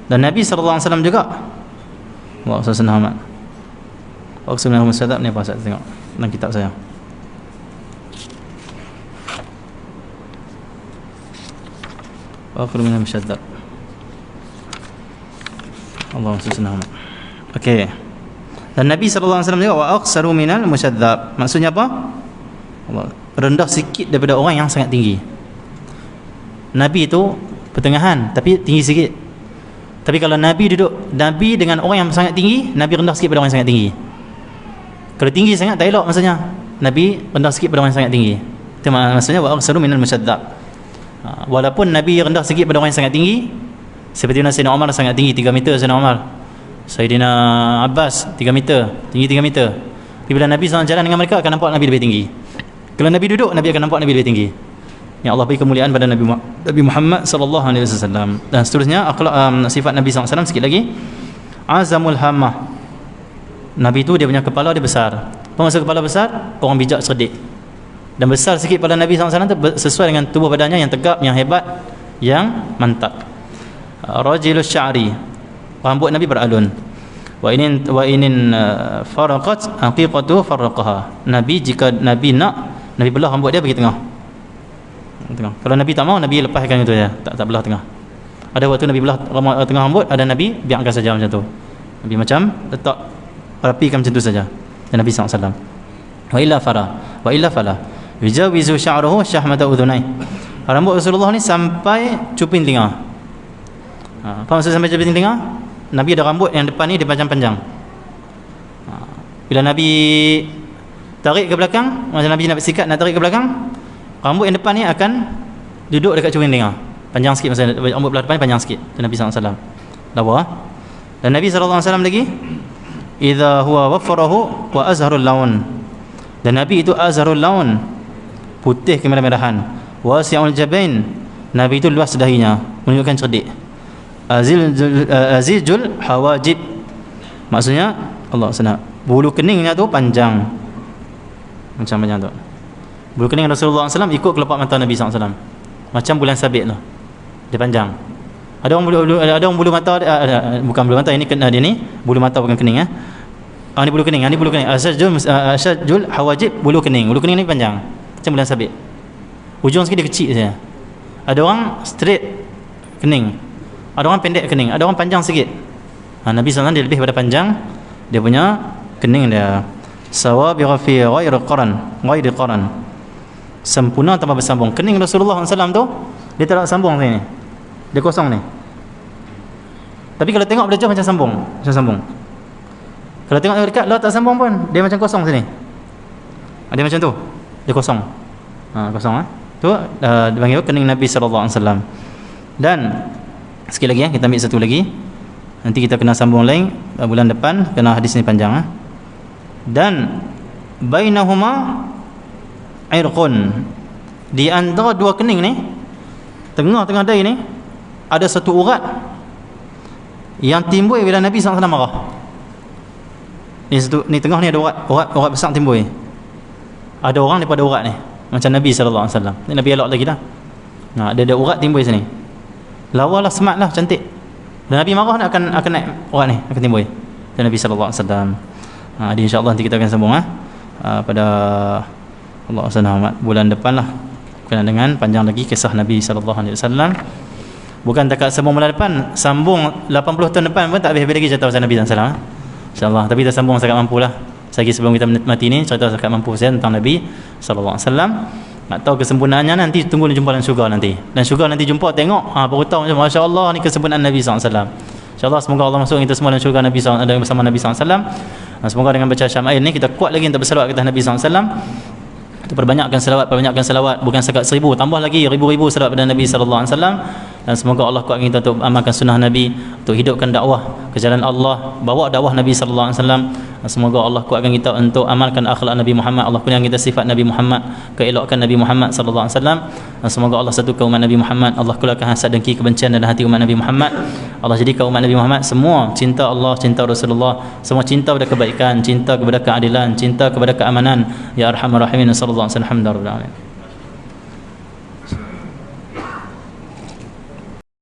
Dan Nabi SAW juga Allah SWT. Wa aqsaru minal musyadzab ni apa saya tengok dalam kitab saya. Akhir minal musyadzab. Allah SWT. Okey. Dan Nabi SAW juga wa aqsaru minal musyadzab. Maksudnya apa? Allah, rendah sikit daripada orang yang sangat tinggi. Nabi itu pertengahan tapi tinggi sikit. Tapi kalau Nabi duduk, Nabi dengan orang yang sangat tinggi, Nabi rendah sikit pada orang yang sangat tinggi. Kalau tinggi sangat tak elok maksudnya. Nabi rendah sikit pada orang yang sangat tinggi. Itu maksudnya wa aqsaru minal musyadzab. Walaupun Nabi rendah sikit pada orang yang sangat tinggi, seperti Sayyidina Umar sangat tinggi 3 meter, Sayyidina Umar. Sayyidina Abbas 3 meter, tinggi 3 meter. Tapi bila Nabi SAW jalan dengan mereka, akan nampak Nabi lebih tinggi. Kalau Nabi duduk, Nabi akan nampak Nabi lebih tinggi. Ya Allah beri kemuliaan pada Nabi Muhammad sallallahu alaihi wasallam. Dan seterusnya akhlak, sifat Nabi SAW sikit lagi. Azamul hammah. Nabi itu dia punya kepala dia besar. Apa maksud kepala besar? Orang bijak cerdik. Dan besar sikit pada Nabi SAW itu sesuai dengan tubuh badannya yang tegap, yang hebat, yang mantap. Rajilus sya'ri. Rambut Nabi beralun. Wa inin faraqat haqiqatu faraqaha. Nabi, jika Nabi nak, Nabi belah rambut dia bagi tengah. Kalau Nabi tak mau, Nabi lepaskan itu ya, tak belah tengah. Ada waktu Nabi belah tengah rambut, ada Nabi biarkan saja macam tu. Nabi macam letak rapikan macam tu saja. Dan Nabi SAW. Wa illa fala yujawizu sya'ruhu syahmata udhunai. Rambut Rasulullah ni sampai cuping telinga. Apa maksud sampai cuping telinga? Nabi ada rambut yang depan ni dia panjang-panjang. Bila Nabi tarik ke belakang, macam Nabi nak bersikat nak tarik ke belakang, rambut yang depan ni akan duduk dekat cuping telinga. Panjang sikit, maksudnya rambut belah depan ni panjang sikit. Dan Nabi SAW. Lawa. Dan Nabi SAW lagi, idza huwa waffarahu wa azharul laun. Dan Nabi itu azharul laun, putih kemerah-merahan. Wasi'ul jabain. Nabi itu luas dahinya, menunjukkan cerdik. Azizul hawajib. Maksudnya Allah SWT, bulu keningnya tu panjang. Macam panjang tu. Bulu kening Rasulullah SAW ikut kelopak mata Nabi SAW. Macam bulan sabit tu. Dia panjang. Ada orang bulu mata, bukan bulu mata, ini kena dia ni bulu mata bukan kening. Ni bulu kening, ni bulu kening. Asajul hawajib, bulu kening. Bulu kening ni panjang. Macam bulan sabit. Ujung sikit dia kecil saja. Ada orang straight kening. Ada orang pendek kening. Ada orang panjang sikit. Nabi SAW dia lebih pada panjang. Dia punya kening dia. Sawabiqa fi ghairi qaran. Sempurna tanpa bersambung. Kening Rasulullah SAW tu dia tak ada sambung sini. Dia kosong ni. Tapi kalau tengok dari jauh macam sambung. Kalau tengok dari dekat lah tak sambung pun. Dia macam kosong sini. Dia macam tu. Dia kosong. Kosong tu dipanggil kening Nabi SAW. Dan sikit lagi kita ambil satu lagi. Nanti kita kena sambung lain bulan depan, kerana hadis ni panjang. Dan bainahuma irqun. Di antara dua kening ni, tengah-tengah dahi ni ada satu urat yang timbul bila Nabi SAW marah. Ni tengah ni ada urat besar timbul. Ada orang daripada urat ni, macam Nabi SAW. Ni Nabi elok lagi dah. Ada urat timbul sini. Lawa lah, smart lah, cantik. Dan Nabi marah akan naik urat ni, akan timbul. Dan Nabi SAW. Jadi insya-Allah nanti kita akan sambung pada Allah SWT bulan depan lah kena dengan panjang lagi kisah Nabi SAW. Bukan takat sambung bulan depan, sambung 80 tahun depan pun tak habis-habis lagi cerita pasal Nabi SAW, insyaAllah. Tapi kita sambung sangat mampu lah. Lagi sebelum kita mati ni, cerita sangat mampu saya tentang Nabi SAW. Nak tahu kesempurnaannya nanti tunggu jumpa dalam syurga nanti. Dan syurga nanti jumpa tengok, baru tahu macam Masya Allah ni kesempurnaan Nabi SAW. InsyaAllah semoga Allah masuk kita semua dalam syurga Nabi SAW, bersama Nabi SAW. Semoga dengan baca syama'il ni kita kuat lagi untuk berselawat ke atas Nabi SAW. Kita perbanyakkan selawat, bukan sekat 1000, tambah lagi ribu-ribu selawat pada Nabi sallallahu alaihi wasallam. Dan semoga Allah kuatkan kita untuk amalkan sunnah Nabi, untuk hidupkan dakwah ke jalan Allah, bawa dakwah Nabi sallallahu alaihi wasallam. Semoga Allah kuatkan kita untuk amalkan akhlak Nabi Muhammad, Allah kurniakan kita sifat Nabi Muhammad, keelokkan Nabi Muhammad sallallahu alaihi wasallam. Dan semoga Allah satukan umat Nabi Muhammad, Allah keluarkan hasad dengki kebencian dalam hati umat Nabi Muhammad. Allah jadikan umat Nabi Muhammad semua cinta Allah, cinta Rasulullah, semua cinta kepada kebaikan, cinta kepada keadilan, cinta kepada keamanan, ya arhamar rahimin sallallahu alaihi wasallam. Alhamdulillah.